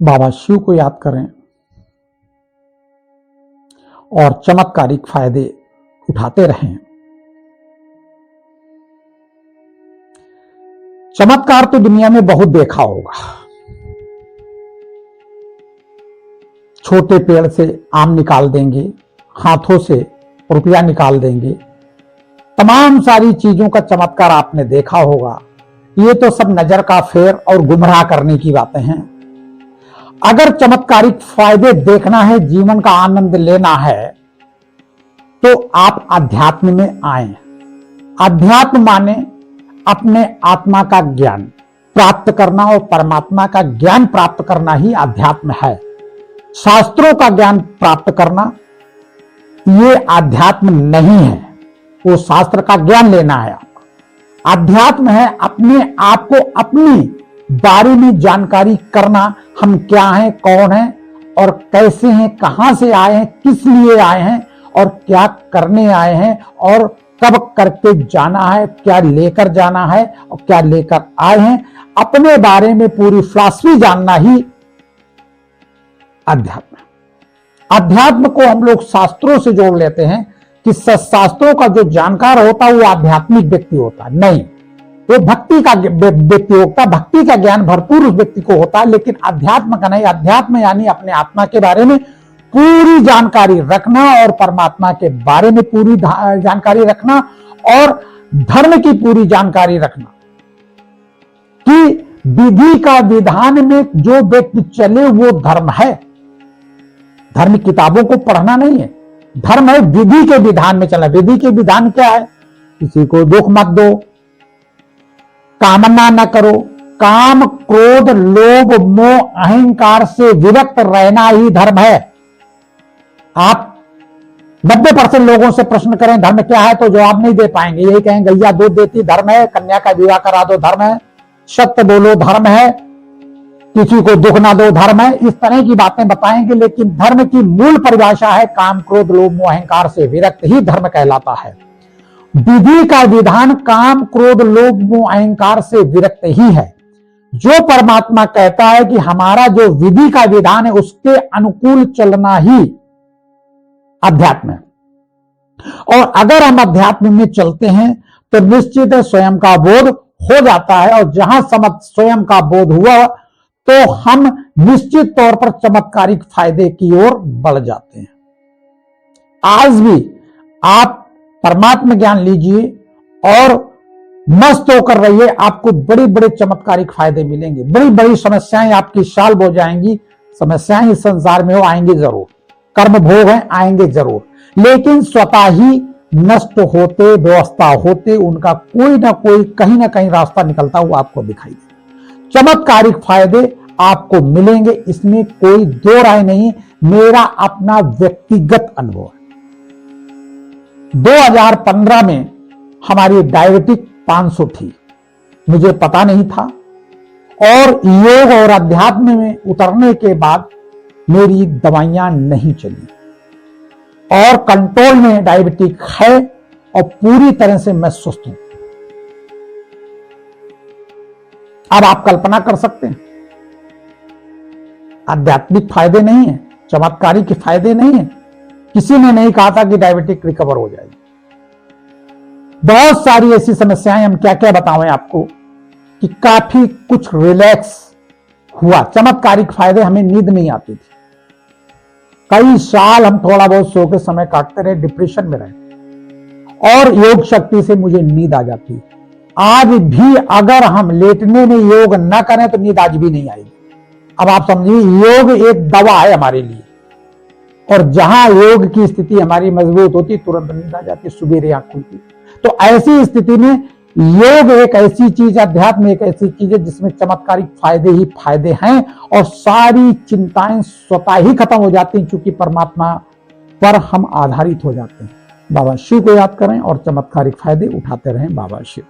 बाबा शिव को याद करें और चमत्कारिक फायदे उठाते रहें। चमत्कार तो दुनिया में बहुत देखा होगा। छोटे पेड़ से आम निकाल देंगे, हाथों से रुपया निकाल देंगे, तमाम सारी चीजों का चमत्कार आपने देखा होगा। ये तो सब नजर का फेर और गुमराह करने की बातें हैं। अगर चमत्कारिक फायदे देखना है, जीवन का आनंद लेना है, तो आप अध्यात्म में आए। अध्यात्म माने अपने आत्मा का ज्ञान प्राप्त करना, और परमात्मा का ज्ञान प्राप्त करना ही अध्यात्म है। शास्त्रों का ज्ञान प्राप्त करना ये अध्यात्म नहीं है, वो शास्त्र का ज्ञान लेना है। अध्यात्म है अपने आप को अपनी बारे में जानकारी करना, हम क्या हैं, कौन हैं और कैसे हैं, कहां से आए हैं, किस लिए आए हैं और क्या करने आए हैं, और कब करके जाना है, क्या लेकर जाना है और क्या लेकर आए हैं। अपने बारे में पूरी फिलॉसफी जानना ही अध्यात्म है। अध्यात्म को हम लोग शास्त्रों से जोड़ लेते हैं कि शास्त्रों का जो जानकार होता है वो आध्यात्मिक व्यक्ति होता है। नहीं, वो भक्ति का व्यक्ति होता है, भक्ति का ज्ञान भरपूर उस व्यक्ति को होता है, लेकिन अध्यात्म का नहीं। अध्यात्म यानी अपने आत्मा के बारे में पूरी जानकारी रखना और परमात्मा के बारे में पूरी जानकारी रखना और धर्म की पूरी जानकारी रखना कि विधि का विधान में जो व्यक्ति चले वो धर्म है। धर्म किताबों को पढ़ना नहीं है, धर्म है विधि के विधान में चलना। विधि के विधान क्या है? किसी को दुख मत दो, कामना न करो, काम क्रोध लोभ मोह अहंकार से विरक्त रहना ही धर्म है। आप 90% लोगों से प्रश्न करें धर्म क्या है तो जवाब नहीं दे पाएंगे। यही कहेंगे गैया दूध देती धर्म है, कन्या का विवाह करा दो धर्म है, सत्य बोलो धर्म है, किसी को दुख ना दो धर्म है। इस तरह की बातें बताएंगे, लेकिन धर्म की मूल परिभाषा है काम क्रोध लोभ मोह अहंकार से विरक्त ही धर्म कहलाता है। विधि का विधान काम क्रोध लोभ मोह अहंकार से विरक्त ही है। जो परमात्मा कहता है कि हमारा जो विधि का विधान है उसके अनुकूल चलना ही अध्यात्म है। और अगर हम अध्यात्म में चलते हैं तो निश्चित है स्वयं का बोध हो जाता है, और जहां स्वयं का बोध हुआ तो हम निश्चित तौर पर चमत्कारिक फायदे की ओर बढ़ जाते हैं। आज भी आप परमात्मा ज्ञान लीजिए और मस्त होकर रहिए, आपको बड़े बड़े चमत्कारिक फायदे मिलेंगे। बड़ी बड़ी समस्याएं आपकी सॉल्व हो जाएंगी। समस्याएं इस संसार में हो आएंगे जरूर, कर्म भोग हैं आएंगे जरूर, लेकिन स्वतः ही नष्ट होते, व्यवस्था होते, उनका कोई ना कोई कहीं ना कहीं रास्ता निकलता हुआ आपको दिखाई दे। चमत्कारिक फायदे आपको मिलेंगे, इसमें कोई दो राय नहीं। मेरा अपना व्यक्तिगत अनुभव है। 2015 में हमारी डायबिटिक 500 थी, मुझे पता नहीं था, और योग और अध्यात्म में उतरने के बाद मेरी दवाइयां नहीं चली और कंट्रोल में डायबिटिक है और पूरी तरह से मैं स्वस्थ हूं। अब आप कल्पना कर सकते हैं, आध्यात्मिक फायदे नहीं है, चमत्कारी के फायदे नहीं है। किसी ने नहीं कहा था कि डायबिटिक रिकवर हो जाएगी। बहुत सारी ऐसी समस्याएं, हम क्या क्या बताएं आपको, कि काफी कुछ रिलैक्स हुआ। चमत्कारिक फायदे, हमें नींद नहीं आती थी, कई साल हम थोड़ा बहुत सो के समय काटते रहे, डिप्रेशन में रहे, और योग शक्ति से मुझे नींद आ जाती। आज भी अगर हम लेटने में योग न करें तो नींद आज भी नहीं आएगी। अब आप समझिए, योग एक दवा है हमारे लिए, और जहां योग की स्थिति हमारी मजबूत होती तुरंत नींद आ जाती, सुबेरे आंख खुलती। तो ऐसी स्थिति में योग एक ऐसी चीज, अध्यात्म एक ऐसी चीज है जिसमें चमत्कारिक फायदे ही फायदे हैं, और सारी चिंताएं स्वतः ही खत्म हो जाती हैं, क्योंकि परमात्मा पर हम आधारित हो जाते हैं। बाबा शिव को याद करें और चमत्कारिक फायदे उठाते रहें। बाबा शिव।